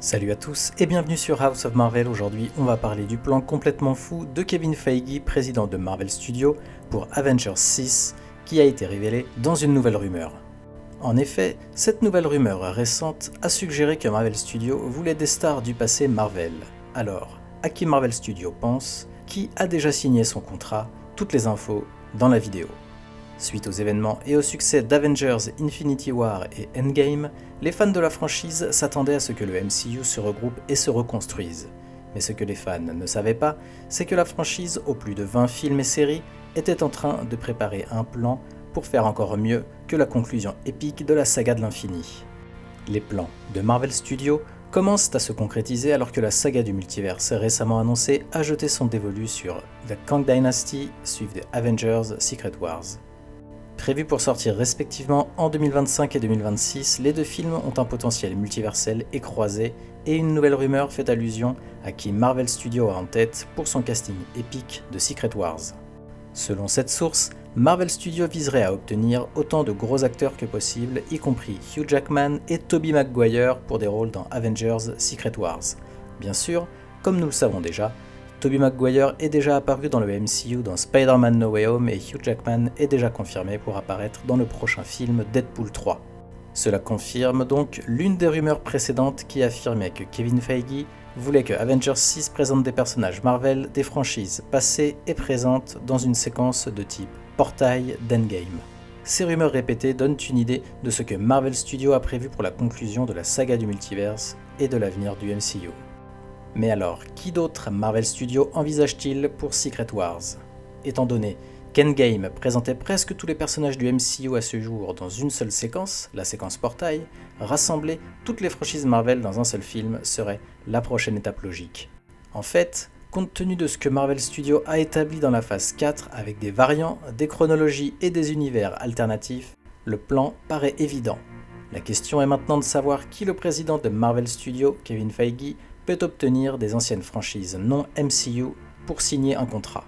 Salut à tous et bienvenue sur House of Marvel. Aujourd'hui, on va parler du plan complètement fou de Kevin Feige, président de Marvel Studios, pour Avengers 6, qui a été révélé dans une nouvelle rumeur. En effet, cette nouvelle rumeur récente a suggéré que Marvel Studios voulait des stars du passé Marvel. Alors, à qui Marvel Studios pense? Qui a déjà signé son contrat? Toutes les infos dans la vidéo. Suite aux événements et au succès d'Avengers Infinity War et Endgame, les fans de la franchise s'attendaient à ce que le MCU se regroupe et se reconstruise. Mais ce que les fans ne savaient pas, c'est que la franchise, aux plus de 20 films et séries, était en train de préparer un plan pour faire encore mieux que la conclusion épique de la saga de l'infini. Les plans de Marvel Studios commencent à se concrétiser alors que la saga du multiverse récemment annoncée a jeté son dévolu sur The Kang Dynasty, suivi de Avengers Secret Wars. Prévus pour sortir respectivement en 2025 et 2026, les deux films ont un potentiel multiversel et croisé, et une nouvelle rumeur fait allusion à qui Marvel Studios a en tête pour son casting épique de Secret Wars. Selon cette source, Marvel Studios viserait à obtenir autant de gros acteurs que possible, y compris Hugh Jackman et Tobey Maguire pour des rôles dans Avengers Secret Wars. Bien sûr, comme nous le savons déjà, Tobey Maguire est déjà apparu dans le MCU dans Spider-Man No Way Home et Hugh Jackman est déjà confirmé pour apparaître dans le prochain film Deadpool 3. Cela confirme donc l'une des rumeurs précédentes qui affirmait que Kevin Feige voulait que Avengers 6 présente des personnages Marvel des franchises passées et présentes dans une séquence de type portail d'Endgame. Ces rumeurs répétées donnent une idée de ce que Marvel Studios a prévu pour la conclusion de la saga du multiverse et de l'avenir du MCU. Mais alors, qui d'autre Marvel Studios envisage-t-il pour Secret Wars? Étant donné qu'Endgame présentait presque tous les personnages du MCU à ce jour dans une seule séquence, la séquence portail, rassembler toutes les franchises Marvel dans un seul film serait la prochaine étape logique. En fait, compte tenu de ce que Marvel Studios a établi dans la phase 4 avec des variants, des chronologies et des univers alternatifs, le plan paraît évident. La question est maintenant de savoir qui le président de Marvel Studios, Kevin Feige, peut obtenir des anciennes franchises non MCU pour signer un contrat.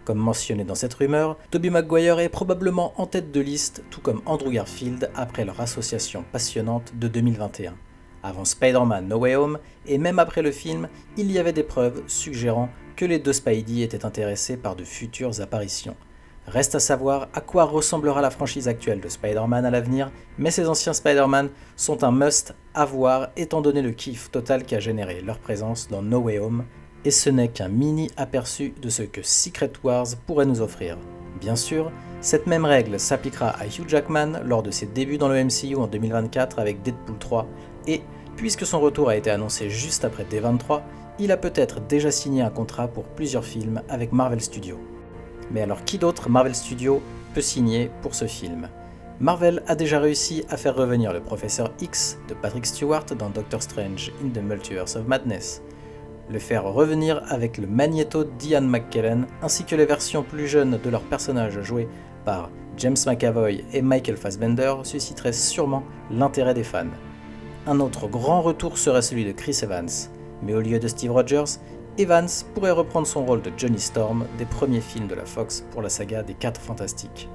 Comme mentionné dans cette rumeur, Tobey Maguire est probablement en tête de liste, tout comme Andrew Garfield après leur association passionnante de 2021. Avant Spider-Man No Way Home, et même après le film, il y avait des preuves suggérant que les deux Spidey étaient intéressés par de futures apparitions. Reste à savoir à quoi ressemblera la franchise actuelle de Spider-Man à l'avenir, mais ces anciens Spider-Man sont un must à voir étant donné le kiff total qu'a généré leur présence dans No Way Home, et ce n'est qu'un mini aperçu de ce que Secret Wars pourrait nous offrir. Bien sûr, cette même règle s'appliquera à Hugh Jackman lors de ses débuts dans le MCU en 2024 avec Deadpool 3, et puisque son retour a été annoncé juste après D23, il a peut-être déjà signé un contrat pour plusieurs films avec Marvel Studios. Mais alors qui d'autre Marvel Studios peut signer pour ce film? Marvel a déjà réussi à faire revenir le Professeur X de Patrick Stewart dans Doctor Strange in the Multiverse of Madness, le faire revenir avec le Magneto d'Ian McKellen ainsi que les versions plus jeunes de leurs personnages joués par James McAvoy et Michael Fassbender susciterait sûrement l'intérêt des fans. Un autre grand retour serait celui de Chris Evans, mais au lieu de Steve Rogers, Evans pourrait reprendre son rôle de Johnny Storm des premiers films de la Fox pour la saga des 4 Fantastiques.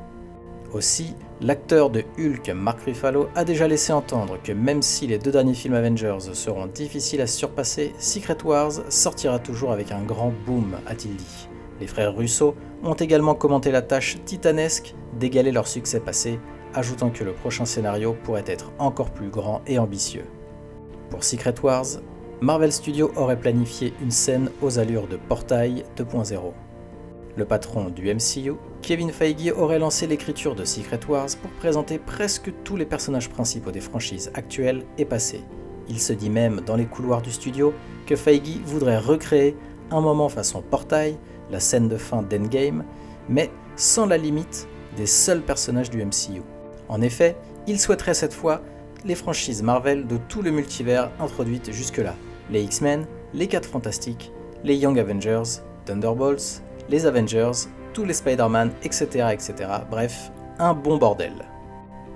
Aussi, l'acteur de Hulk Mark Ruffalo a déjà laissé entendre que même si les 2 derniers films Avengers seront difficiles à surpasser, Secret Wars sortira toujours avec un grand boom, a-t-il dit. Les frères Russo ont également commenté la tâche titanesque d'égaler leur succès passé, ajoutant que le prochain scénario pourrait être encore plus grand et ambitieux. Pour Secret Wars, Marvel Studios aurait planifié une scène aux allures de Portail 2.0. Le patron du MCU, Kevin Feige, aurait lancé l'écriture de Secret Wars pour présenter presque tous les personnages principaux des franchises actuelles et passées. Il se dit même dans les couloirs du studio que Feige voudrait recréer un moment façon Portail, la scène de fin d'Endgame, mais sans la limite des seuls personnages du MCU. En effet, il souhaiterait cette fois les franchises Marvel de tout le multivers introduites jusque-là. Les X-Men, les 4 Fantastiques, les Young Avengers, Thunderbolts, les Avengers, tous les Spider-Man, etc., etc. Bref, un bon bordel.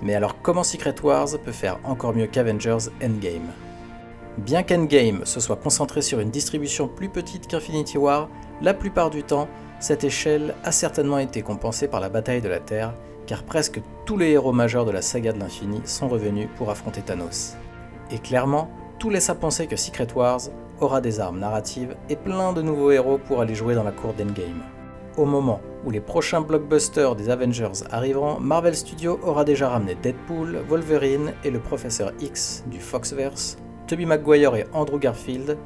Mais alors comment Secret Wars peut faire encore mieux qu'Avengers Endgame? Bien qu'Endgame se soit concentré sur une distribution plus petite qu'Infinity War, la plupart du temps, cette échelle a certainement été compensée par la bataille de la Terre, car presque tous les héros majeurs de la saga de l'infini sont revenus pour affronter Thanos. Et clairement, tout laisse à penser que Secret Wars aura des armes narratives et plein de nouveaux héros pour aller jouer dans la cour d'Endgame. Au moment où les prochains blockbusters des Avengers arriveront, Marvel Studios aura déjà ramené Deadpool, Wolverine et le Professeur X du Foxverse, Tobey Maguire et Andrew Garfield,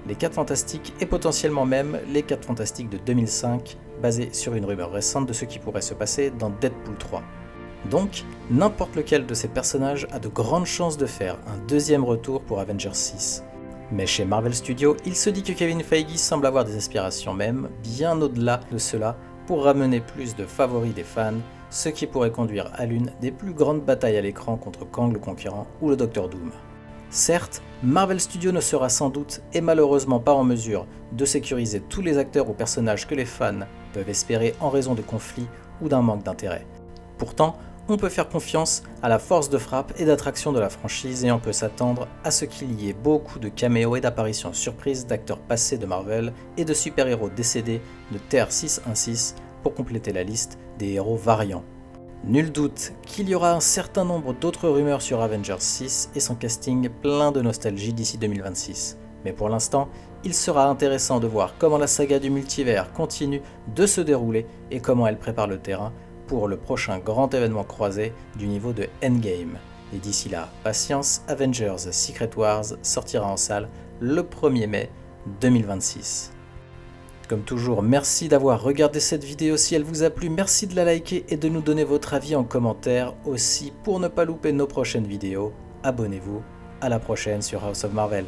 les 4 Fantastiques et potentiellement même les 4 Fantastiques de 2005, basés sur une rumeur récente de ce qui pourrait se passer dans Deadpool 3. Donc, n'importe lequel de ces personnages a de grandes chances de faire un deuxième retour pour Avengers 6. Mais chez Marvel Studios, il se dit que Kevin Feige semble avoir des aspirations même, bien au-delà de cela, pour ramener plus de favoris des fans, ce qui pourrait conduire à l'une des plus grandes batailles à l'écran contre Kang le Conquérant ou le Docteur Doom. Certes, Marvel Studios ne sera sans doute et malheureusement pas en mesure de sécuriser tous les acteurs ou personnages que les fans peuvent espérer en raison de conflits ou d'un manque d'intérêt. Pourtant, on peut faire confiance à la force de frappe et d'attraction de la franchise et on peut s'attendre à ce qu'il y ait beaucoup de caméos et d'apparitions surprises d'acteurs passés de Marvel et de super-héros décédés de Terre 616 pour compléter la liste des héros variants. Nul doute qu'il y aura un certain nombre d'autres rumeurs sur Avengers 6 et son casting plein de nostalgie d'ici 2026. Mais pour l'instant, il sera intéressant de voir comment la saga du multivers continue de se dérouler et comment elle prépare le terrain pour le prochain grand événement croisé du niveau de Endgame. Et d'ici là, patience, Avengers Secret Wars sortira en salle le 1er mai 2026. Comme toujours, merci d'avoir regardé cette vidéo. Si elle vous a plu, merci de la liker et de nous donner votre avis en commentaire. Aussi, pour ne pas louper nos prochaines vidéos, abonnez-vous. À la prochaine sur House of Marvel.